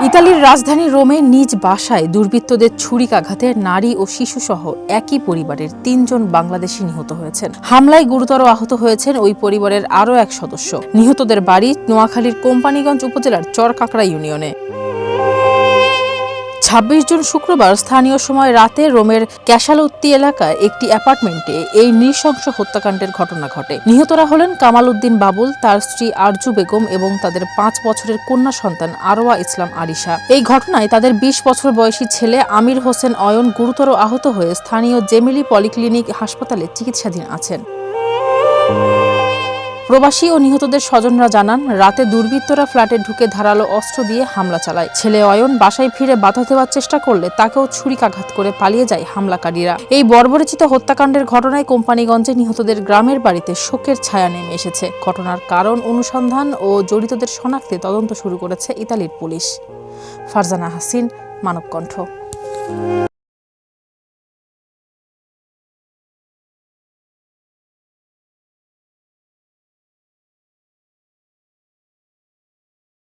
ইতালির রাজধানী রোমে নিজ বাসায় দুর্বৃত্তদের ছুরিকাঘাতে নারী ও শিশুসহ একই পরিবারের ৩ জন বাংলাদেশি নিহত হয়েছেন। হামলায় গুরুতর আহত হয়েছেন ওই পরিবারের আরও এক সদস্য। নিহতদের বাড়ি নোয়াখালীর কোম্পানীগঞ্জ উপজেলার চরকাকড়া ইউনিয়নে। ২৬ জুন শুক্রবার স্থানীয় সময় রাতে রোমের ক্যাশালুত্তি এলাকায় একটি অ্যাপার্টমেন্টে এই নৃশংস হত্যাকাণ্ডের ঘটনা ঘটে। নিহতরা হলেন কামাল উদ্দিন বাবুল, তার স্ত্রী আরজু বেগম এবং তাদের ৫ বছরের কন্যা সন্তান আরওয়া ইসলাম আরিশা। এই ঘটনায় তাদের ২০ বছর বয়সী ছেলে আমির হোসেন অয়ন গুরুতর আহত হয়ে স্থানীয় জেমিলি পলিক্লিনিক হাসপাতালে চিকিৎসাধীন আছেন। প্রবাসী ও নিহতদের স্বজনরা জানান, রাতে দুর্বৃত্তরা ফ্ল্যাটে ঢুকে ধারালো অস্ত্র দিয়ে হামলা চালায়। ছেলে অয়ন বাসায় ফিরে বাধা দেওয়ার চেষ্টা করলে তাকেও ছুরিকাঘাত করে পালিয়ে যায় হামলাকারীরা। এই বর্বরচিত হত্যাকাণ্ডের ঘটনায় কোম্পানীগঞ্জে নিহতদের গ্রামের বাড়িতে শোকের ছায়া নেমে এসেছে। ঘটনার কারণ অনুসন্ধান ও জড়িতদের শনাক্তে তদন্ত শুরু করেছে ইতালির পুলিশ। ফারজানা হাসিন, মানবকণ্ঠ।